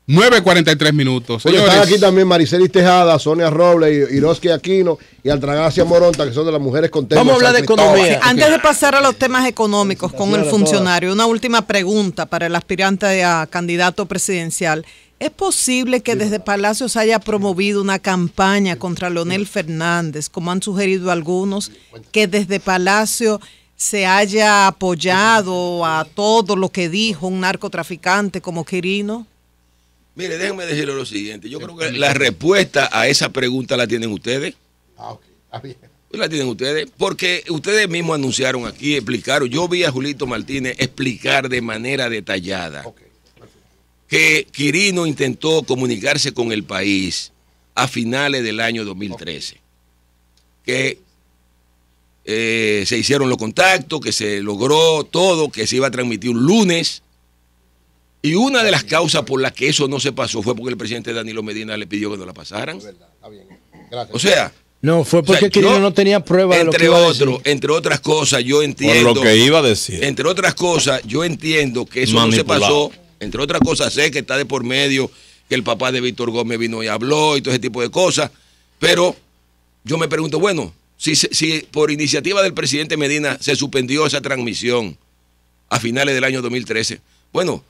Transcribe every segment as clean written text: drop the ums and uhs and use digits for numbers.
9:43. Oye, Señores, están aquí también Maricelis Tejada, Sonia Robles, Hiroski Aquino y Altagracia Moronta, que son de las mujeres contentas. Vamos a hablar de economía. Antes de pasar a los temas económicos con el funcionario, una última pregunta para el aspirante a candidato presidencial. ¿Es posible que desde Palacio se haya promovido una campaña contra Leonel Fernández, como han sugerido algunos, que desde Palacio se haya apoyado a todo lo que dijo un narcotraficante como Quirino? Mire, déjenme decirle lo siguiente. Yo creo que la respuesta a esa pregunta la tienen ustedes. La tienen ustedes, porque ustedes mismos anunciaron aquí, explicaron. Yo vi a Julito Martínez explicar de manera detallada que Quirino intentó comunicarse con el país a finales del año 2013. Que se hicieron los contactos, que se logró todo, que se iba a transmitir un lunes. Y una de las causas por las que eso no se pasó fue porque el presidente Danilo Medina le pidió que no la pasaran. O sea, no, fue porque Quirino no tenía prueba de lo que iba a decir. Entre otras cosas, yo entiendo. Por lo que iba a decir. Entre otras cosas, yo entiendo que eso no se pasó. Entre otras cosas, sé que está de por medio, que el papá de Víctor Gómez vino y habló y todo ese tipo de cosas. Pero yo me pregunto, bueno, si por iniciativa del presidente Medina se suspendió esa transmisión a finales del año 2013, bueno,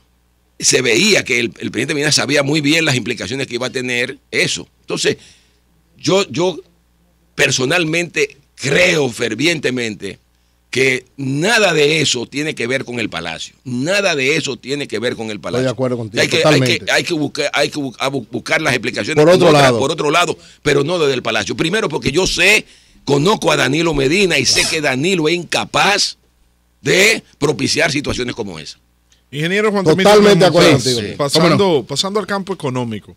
se veía que el presidente Medina sabía muy bien las implicaciones que iba a tener eso. Entonces, yo personalmente creo fervientemente que nada de eso tiene que ver con el Palacio. Nada de eso tiene que ver con el Palacio. Estoy de acuerdo contigo, hay que buscar las explicaciones por otro lado, pero no desde el Palacio. Primero porque yo conozco a Danilo Medina y sé que Danilo es incapaz de propiciar situaciones como esa. Ingeniero Juan Totalmente de acuerdo contigo. Pasando al campo económico.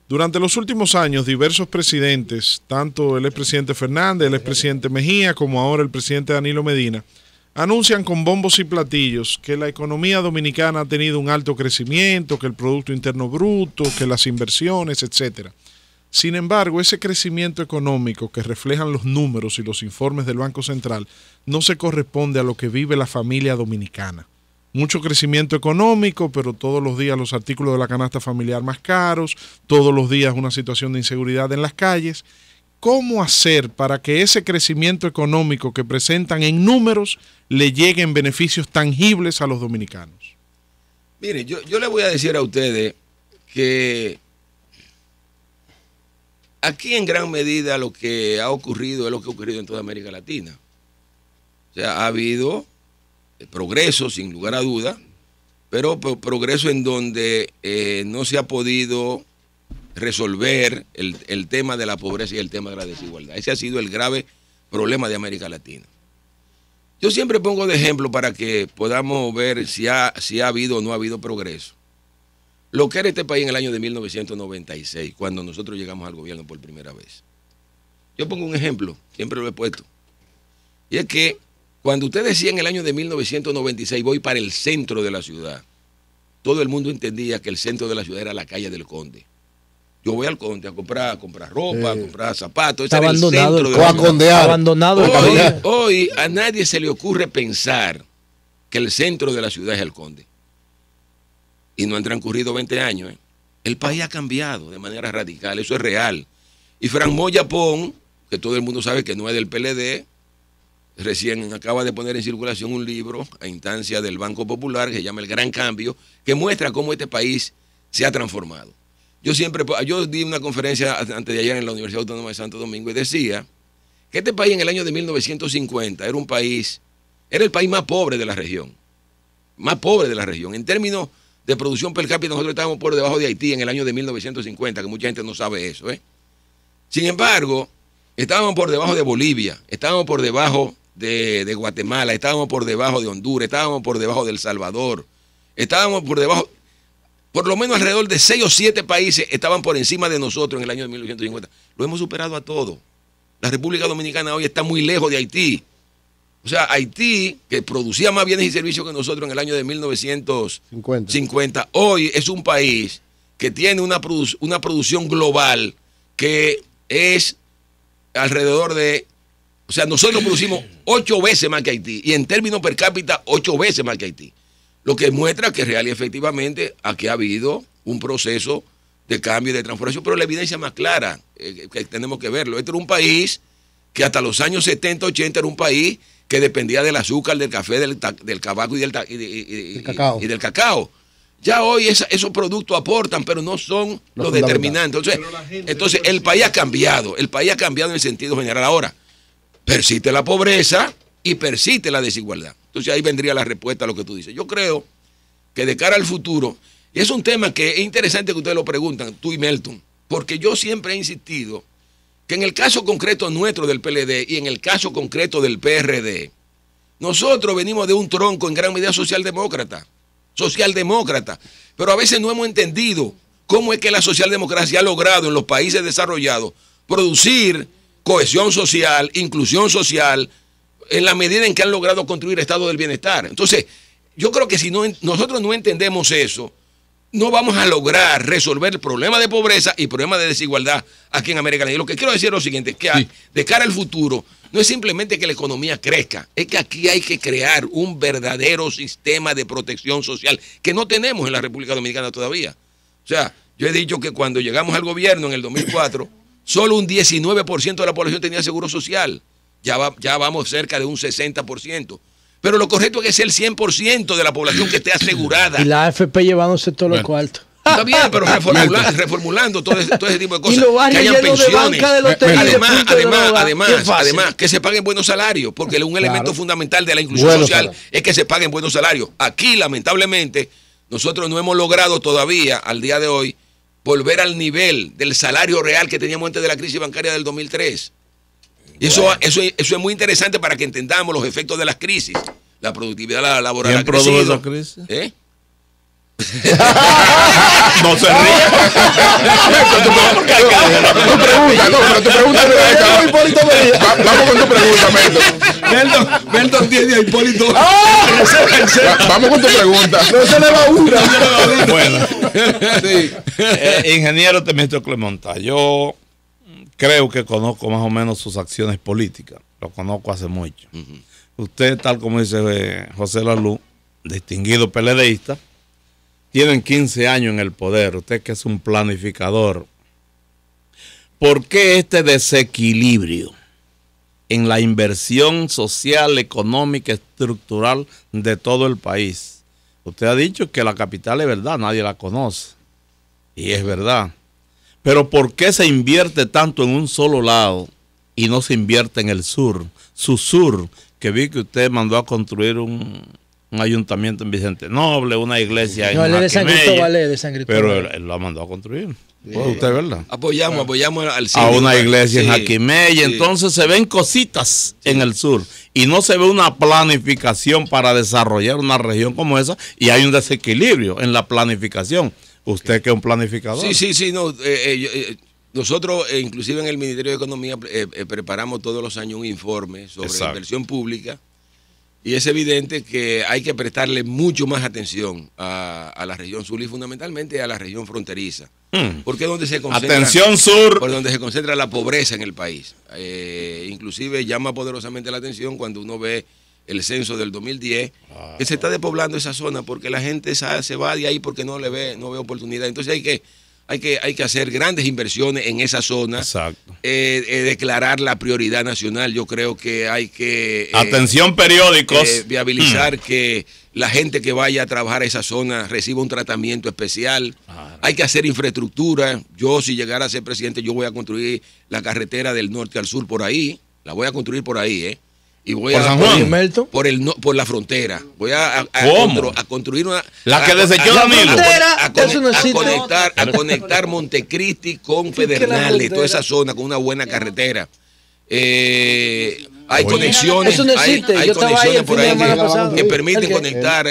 Durante los últimos años, diversos presidentes, tanto el expresidente Fernández, el expresidente Mejía, como ahora el presidente Danilo Medina, anuncian con bombos y platillos que la economía dominicana ha tenido un alto crecimiento, que el Producto Interno Bruto, que las inversiones, etcétera. Sin embargo, ese crecimiento económico que reflejan los números y los informes del Banco Central no se corresponde a lo que vive la familia dominicana. Mucho crecimiento económico, pero todos los días los artículos de la canasta familiar más caros, todos los días una situación de inseguridad en las calles. ¿Cómo hacer para que ese crecimiento económico que presentan en números le lleguen beneficios tangibles a los dominicanos? Mire, yo le voy a decir a ustedes que aquí en gran medida lo que ha ocurrido es lo que ha ocurrido en toda América Latina. O sea, ha habido progreso, sin lugar a duda, pero progreso en donde no se ha podido resolver el tema de la pobreza y el tema de la desigualdad. Ese ha sido el grave problema de América Latina. Yo siempre pongo de ejemplo para que podamos ver si ha habido o no ha habido progreso. Lo que era este país en el año de 1996, cuando nosotros llegamos al gobierno por primera vez. Yo pongo un ejemplo, siempre lo he puesto, y es que cuando usted decía en el año de 1996, voy para el centro de la ciudad, todo el mundo entendía que el centro de la ciudad era la calle del Conde. Yo voy al Conde a comprar ropa, a comprar zapatos. Ese era el centro de la ciudad. Abandonado. Hoy a nadie se le ocurre pensar que el centro de la ciudad es el Conde. Y no han transcurrido 20 años. El país ha cambiado de manera radical, eso es real. Y Fran Moya Pon, que todo el mundo sabe que no es del PLD, recién acaba de poner en circulación un libro a instancia del Banco Popular que se llama El Gran Cambio, que muestra cómo este país se ha transformado. Yo di una conferencia antes de ayer en la Universidad Autónoma de Santo Domingo y decía que este país en el año de 1950 era el país más pobre de la región. Más pobre de la región. En términos de producción per cápita, nosotros estábamos por debajo de Haití en el año de 1950, que mucha gente no sabe eso. Sin embargo, estábamos por debajo de Bolivia, estábamos por debajo de Guatemala, estábamos por debajo de Honduras, estábamos por debajo de El Salvador, estábamos por debajo, por lo menos alrededor de 6 o 7 países estaban por encima de nosotros en el año de 1950. Lo hemos superado a todo. La República Dominicana hoy está muy lejos de Haití. O sea, Haití, que producía más bienes y servicios que nosotros en el año de 1950, hoy es un país que tiene una producción global que es alrededor de, o sea, nosotros producimos 8 veces más que Haití y en términos per cápita 8 veces más que Haití. Lo que muestra que real y efectivamente aquí ha habido un proceso de cambio y de transformación, pero la evidencia más clara, que tenemos que verlo. Este era un país que hasta los años 70, 80 era un país que dependía del azúcar, del café, del tabaco y del cacao. Ya hoy esos productos aportan, pero no son los determinantes. Entonces el país ha cambiado en el sentido general. Ahora, persiste la pobreza y persiste la desigualdad. Entonces ahí vendría la respuesta a lo que tú dices. Yo creo que de cara al futuro, y es un tema que es interesante que ustedes lo preguntan, tú y Melton, porque yo siempre he insistido que en el caso concreto nuestro del PLD y en el caso concreto del PRD, nosotros venimos de un tronco en gran medida socialdemócrata, pero a veces no hemos entendido cómo es que la socialdemocracia ha logrado en los países desarrollados producir cohesión social, inclusión social, en la medida en que han logrado construir estado del bienestar. Entonces, yo creo que si nosotros no entendemos eso, no vamos a lograr resolver el problema de pobreza y el problema de desigualdad aquí en América Latina. Y lo que quiero decir es lo siguiente, que de cara al futuro, no es simplemente que la economía crezca, es que aquí hay que crear un verdadero sistema de protección social que no tenemos en la República Dominicana todavía. O sea, yo he dicho que cuando llegamos al gobierno en el 2004, solo un 19% de la población tenía seguro social. Ya vamos cerca de un 60%. Pero lo correcto es que sea el 100% de la población que esté asegurada. Y la AFP llevándose todos los cuartos. Está bien, pero reformulando todo ese tipo de cosas. Y los barrios que hayan pensiones. Además, que se paguen buenos salarios, porque un elemento fundamental de la inclusión social es que se paguen buenos salarios. Aquí, lamentablemente, nosotros no hemos logrado todavía, al día de hoy, volver al nivel del salario real que teníamos antes de la crisis bancaria del 2003. Y eso es muy interesante para que entendamos los efectos de las crisis. La productividad laboral ha crecido. ¿Quién produjo esa crisis? No se ríe. Tu pregunta vamos con tu pregunta, Melton tiene a Hipólito. Vamos con tu pregunta. No se le va una. Bueno, sí. Ingeniero Temístocles Clemonta, yo creo que conozco más o menos sus acciones políticas. Lo conozco hace mucho. Usted, tal como dice José Lalú, distinguido PLDista, tienen 15 años en el poder. Usted que es un planificador. ¿Por qué este desequilibrio en la inversión social, económica, estructural de todo el país? Usted ha dicho que la capital es verdad, nadie la conoce. Y es verdad. Pero ¿por qué se invierte tanto en un solo lado y no se invierte en el sur? Su sur, que vi que usted mandó a construir un ayuntamiento en Vicente Noble, una iglesia en él es de San Cristóbal, pero él lo ha mandado a construir. Usted, ¿verdad? Apoyamos al a una iglesia en Jaquimella. Entonces se ven cositas en el sur y no se ve una planificación para desarrollar una región como esa, y hay un desequilibrio en la planificación. Usted que es un planificador. Sí, no. Nosotros, inclusive en el Ministerio de Economía, preparamos todos los años un informe sobre inversión pública. Y es evidente que hay que prestarle mucho más atención a la región sur y fundamentalmente a la región fronteriza. Porque es donde se concentra, atención sur. Por donde se concentra la pobreza en el país. Inclusive llama poderosamente la atención cuando uno ve el censo del 2010, que se está despoblando esa zona porque la gente se va de ahí porque no ve oportunidad. Entonces hay que hacer grandes inversiones en esa zona. Exacto. Declarar la prioridad nacional. Yo creo que hay que... atención periódicos. Viabilizar que la gente que vaya a trabajar a esa zona reciba un tratamiento especial. Hay que hacer infraestructura. Yo, si llegara a ser presidente, yo voy a construir la carretera del norte al sur por ahí. La voy a construir por ahí, Y voy ¿Por San Juan? Por la frontera. Voy a construir una... La que desechó Danilo. A conectar Montecristi con Pedernales, toda esa zona con una buena carretera. Hay conexiones, hay conexiones por ahí que permiten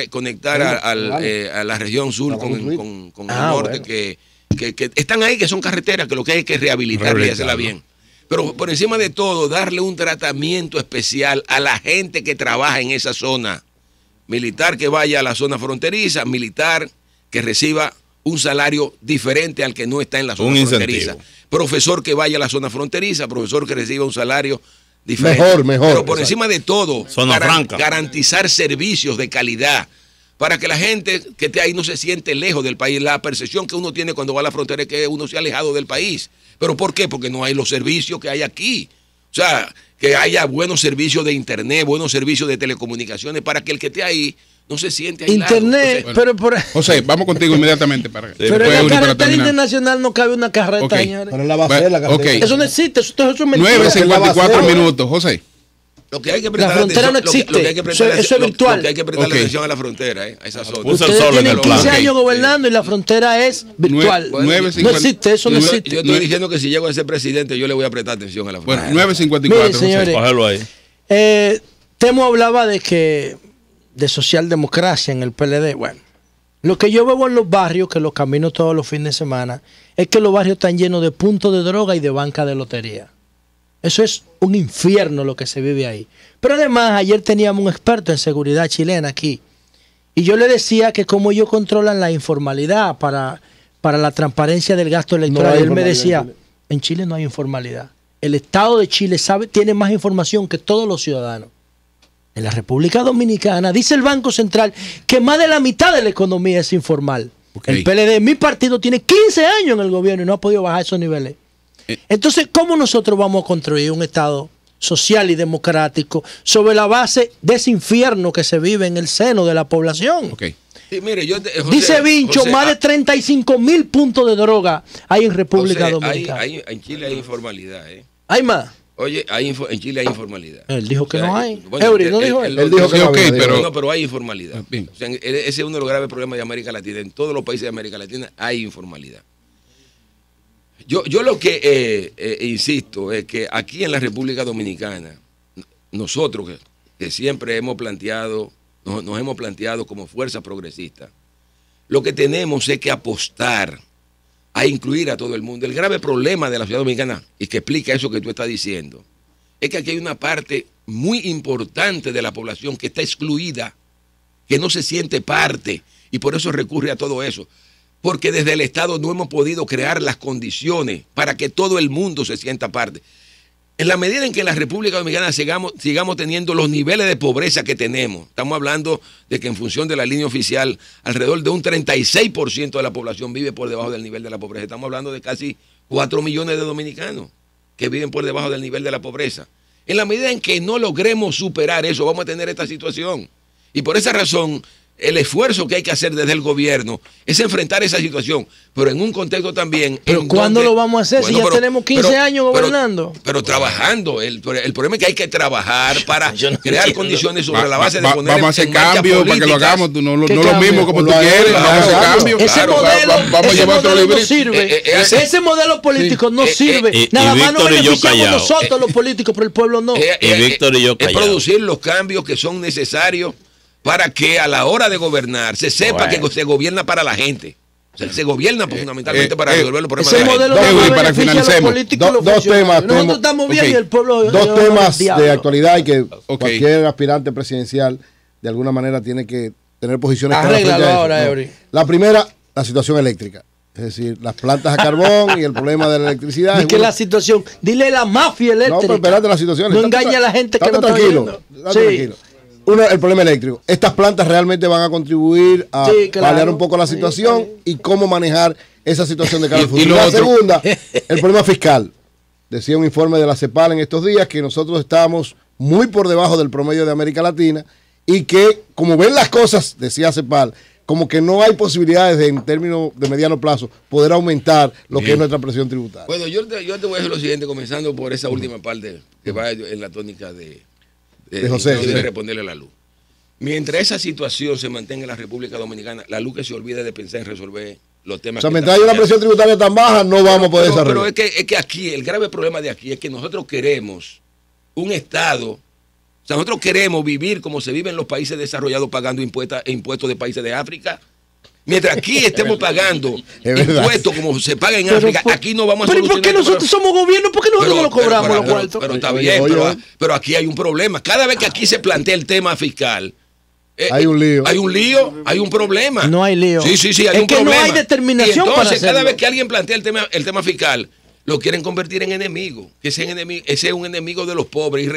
conectar a la región sur con el norte, que están ahí, que son carreteras, que lo que hay que rehabilitarla y hacerla bien. Pero por encima de todo, darle un tratamiento especial a la gente que trabaja en esa zona. Militar que vaya a la zona fronteriza, militar que reciba un salario diferente al que no está en la zona fronteriza. Profesor que vaya a la zona fronteriza, profesor que reciba un salario diferente. Mejor. Pero por encima de todo, garantizar servicios de calidad para que la gente que esté ahí no se siente lejos del país. La percepción que uno tiene cuando va a la frontera es que uno se ha alejado del país. ¿Pero por qué? Porque no hay los servicios que hay aquí. O sea, que haya buenos servicios de internet, buenos servicios de telecomunicaciones, para que el que esté ahí no se siente aislado. Internet, Bueno, pero por José, vamos contigo inmediatamente para pero en la carretera internacional no cabe una carreta, Ok. señores. Pero la va a hacer la carretera. Ok. Eso no existe, eso es mentira. 9:54 minutos, José. Lo que hay que La prestar frontera no atención- existe. lo que hay que prestar Eso es atención- virtual. Lo que hay que prestarle Ok. atención a la frontera, a esa zona. Puso el Ustedes sol en tienen el 15 plan. años gobernando y la frontera es virtual. Bueno, No existe, eso no Yo existe. estoy diciendo que si llego a ser presidente, yo le voy a prestar atención a la Bueno, frontera. 9:54. Miren, señores. Cógelo ahí. Temo hablaba de socialdemocracia en el PLD. Bueno, lo que yo veo en los barrios, que los camino todos los fines de semana, es que los barrios están llenos de puntos de droga y de banca de lotería. Eso es un infierno lo que se vive ahí. Pero además, ayer teníamos un experto en seguridad chilena aquí. Y yo le decía que cómo ellos controlan la informalidad para la transparencia del gasto electoral. hay Y él me informalidad decía, en Chile. en Chile no hay informalidad. El Estado de Chile tiene más información que todos los ciudadanos. En la República Dominicana, dice el Banco Central, que más de la mitad de la economía es informal. Ok. El PLD, mi partido, tiene 15 años en el gobierno y no ha podido bajar esos niveles. Entonces, ¿cómo nosotros vamos a construir un Estado social y democrático sobre la base de ese infierno que se vive en el seno de la población? Ok. Sí, mire, José, Dice Vincho, José, más de 35.000 puntos de droga hay en República José, Dominicana. en Chile hay informalidad. ¿Hay más? Oye, en Chile hay informalidad. Él dijo que O sea, no hay. bueno, Eury, ¿no dijo él? Él dijo que Sí, no ok, había, pero- No, pero hay informalidad. Bien. O sea, ese es uno de los graves problemas de América Latina. En todos los países de América Latina hay informalidad. Yo lo que insisto es que aquí en la República Dominicana, nosotros que siempre hemos planteado, nos hemos planteado como fuerza progresista, lo que tenemos es que apostar a incluir a todo el mundo. El grave problema de la ciudad dominicana, y que explica eso que tú estás diciendo, es que aquí hay una parte muy importante de la población que está excluida, que no se siente parte, y por eso recurre a todo eso. Porque desde el Estado no hemos podido crear las condiciones para que todo el mundo se sienta parte. En la medida en que en la República Dominicana sigamos teniendo los niveles de pobreza que tenemos, estamos hablando de que en función de la línea oficial, alrededor de un 36% de la población vive por debajo del nivel de la pobreza. Estamos hablando de casi 4 millones de dominicanos que viven por debajo del nivel de la pobreza. En la medida en que no logremos superar eso, vamos a tener esta situación. Y por esa razón, el esfuerzo que hay que hacer desde el gobierno es enfrentar esa situación, pero en un contexto también... ¿Pero cuándo lo vamos a hacer si ya tenemos 15 años gobernando? Pero trabajando. El problema es que hay que trabajar para crear condiciones sobre la base de poner Vamos a hacer en marcha cambios para que lo políticas. hagamos, no lo ¿Qué mismo cambio? como tú Claro, quieres, claro, vamos a hacer claro. cambios. Ese Claro, modelo, vamos a ese llevar otro modelo no librito. sirve. ese- Ese modelo político no sirve. y Nada más nos Víctor y yo beneficiamos callados. nosotros los políticos, pero el pueblo no. Y Víctor y yo es callados. producir los cambios que son necesarios para que a la hora de gobernar se sepa Bueno. que se gobierna para la gente. O sea, se gobierna fundamentalmente para resolver los problemas Ese de la modelo gente. no Eury, va a para que beneficiar a los finalicemos. políticos y los Dos funcionarios. temas, Nosotros tenemos- estamos bien ok. y el pueblo... Dos temas de actualidad y que Ok. cualquier aspirante presidencial de alguna manera tiene que tener posiciones claras Arréglalo frente a eso. ahora, Eury. La primera, la situación eléctrica. Es decir, las plantas a carbón y el problema de la electricidad. Y es que una- la situación... Dile la mafia No, eléctrica. pero espérate la situación. No Estate engaña a la gente que estate no está tranquilo. oyendo. Estate Sí. tranquilo. Uno, el problema eléctrico. Estas plantas realmente van a contribuir a Sí, claro. paliar un poco la situación y cómo manejar esa situación de cara al Y futuro. lo La otro- segunda, el problema fiscal. Decía un informe de la CEPAL en estos días que nosotros estamos muy por debajo del promedio de América Latina y que, como ven las cosas, decía CEPAL, como que no hay posibilidades de, en términos de mediano plazo, poder aumentar lo que es nuestra presión tributaria. Bueno, yo te voy a decir lo siguiente, comenzando por esa última parte que va en la tónica de José. de responderle a la luz. Mientras esa situación se mantenga en la República Dominicana, la luz que se olvida de pensar en resolver los temas. O sea, que mientras están hay una presión tributaria tan baja, no vamos a poder pero desarrollar. es que aquí, el grave problema de aquí es que nosotros queremos un Estado, o sea, nosotros queremos vivir como se vive en los países desarrollados pagando impuestos de países de África. Mientras aquí estemos pagando Es verdad. impuestos como se paga en Pero África, por- aquí no vamos a Pero ¿y por solucionar qué el nosotros problema. somos gobierno? ¿Por qué nosotros no lo cobramos los cuartos? Pero está Oye, bien, oye. pero aquí hay un problema. Cada vez que aquí se plantea el tema fiscal, Hay un lío. Hay un lío, hay un problema. No hay lío. Sí, hay Es un que no problema. hay determinación Y entonces, para cada hacerlo. vez que alguien plantea el tema fiscal, lo quieren convertir en enemigo. Que ese es un enemigo de los pobres. Y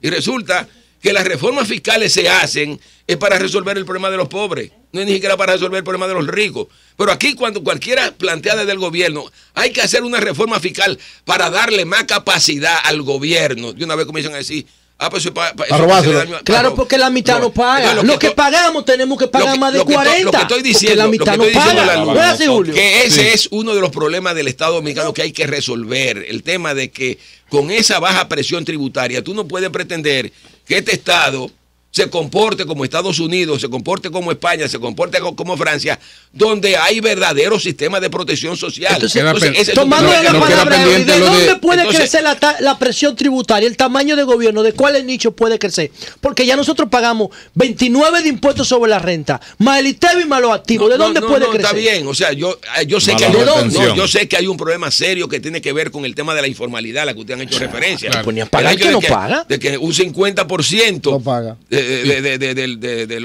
resulta que las reformas fiscales se hacen es para resolver el problema de los pobres, no es ni siquiera para resolver el problema de los ricos. Pero aquí cuando cualquiera plantea desde el gobierno, hay que hacer una reforma fiscal para darle más capacidad al gobierno. De una vez comienzan a decir, pues eso claro, porque la mitad no paga. Lo que pagamos tenemos que pagar más de 40. Lo que estoy diciendo, la mitad no paga. Que ese es uno de los problemas del Estado dominicano que hay que resolver. El tema de que con esa baja presión tributaria, tú no puedes pretender que este Estado se comporte como Estados Unidos, se comporte como España, se comporte como Francia, donde hay verdaderos sistemas de protección social. Tomando la palabra, ¿de dónde puede crecer la presión tributaria, el tamaño de gobierno, de cuáles nichos puede crecer? Porque ya nosotros pagamos 29 de impuestos sobre la renta, más el ITEVI más los activos. ¿De dónde puede crecer? Está bien, o sea, yo sé que hay un problema serio que tiene que ver con el tema de la informalidad, a la que ustedes han hecho referencia. Claro. Pues ni a pagar que no paga. De que un 50% no paga. De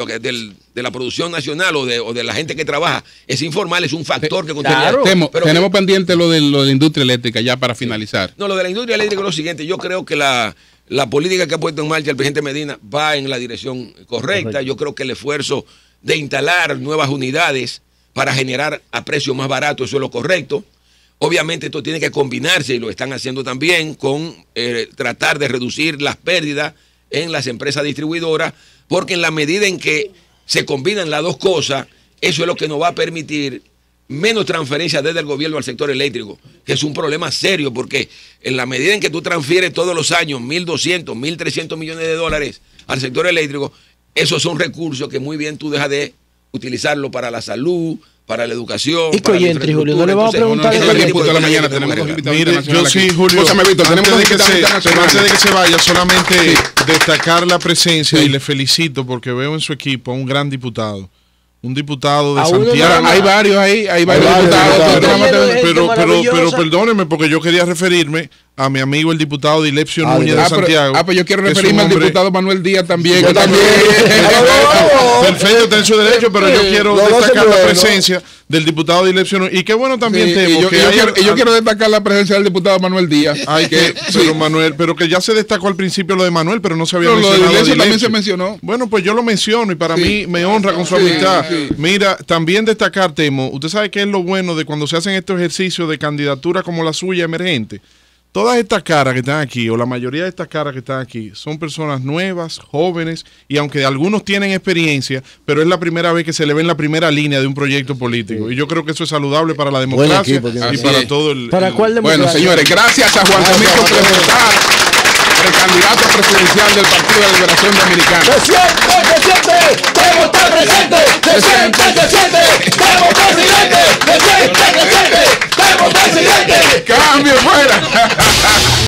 la producción nacional o de la gente que trabaja es informal, es un factor que contaría. Claro. Tenemos pendiente lo de la industria eléctrica ya para finalizar. No, lo de la industria eléctrica es lo siguiente. Yo creo que la política que ha puesto en marcha el presidente Medina va en la dirección correcta. Yo creo que el esfuerzo de instalar nuevas unidades para generar a precios más baratos, eso es lo correcto. Obviamente esto tiene que combinarse, y lo están haciendo también, con tratar de reducir las pérdidas en las empresas distribuidoras, porque en la medida en que se combinan las dos cosas, eso es lo que nos va a permitir menos transferencias desde el gobierno al sector eléctrico, que es un problema serio, porque en la medida en que tú transfieres todos los años 1.200, 1.300 millones de dólares al sector eléctrico, esos son recursos que muy bien tú dejas de utilizarlo para la salud, para la educación. Y Coyentri, Julio, no le vamos a preguntar. Mire, yo sí, Julio, antes de que se vaya, solamente destacar la presencia y le felicito porque veo en su equipo a un gran diputado. Un diputado de Santiago. Hay varios ahí, hay varios diputados. Pero perdónenme, porque yo quería referirme a mi amigo el diputado Dilepcio Núñez de Santiago. Pues yo quiero referirme al diputado Manuel Díaz también. Yo también. Perfecto, está en su derecho, pero yo quiero destacar la presencia del diputado Dilepcio Núñez. Y qué bueno también, Temo. Yo quiero destacar la presencia del diputado Manuel Díaz. Pero que ya se destacó al principio lo de Manuel, pero no se había mencionado. Lo de Dilepcio también se mencionó. Bueno, pues yo lo menciono y para mí me honra con su amistad. Mira, también destacar, Temo, usted sabe qué es lo bueno de cuando se hacen estos ejercicios de candidatura como la suya emergente. Todas estas caras que están aquí, o la mayoría de estas caras que están aquí, son personas nuevas, jóvenes, y aunque algunos tienen experiencia, pero es la primera vez que se le ve en la primera línea de un proyecto político. Sí. Y yo creo que eso es saludable para la democracia y para todo el... ¿Para cuál democracia? Bueno, señores, gracias a Juan Camilo por presentar el candidato presidencial del Partido de la Liberación Dominicana. ¡Se siente! ¡Debo estar presente! ¡Se siente! ¡Debo presidente! ¡Se siente! ¡Debo presidente! ¡Cambio fuera!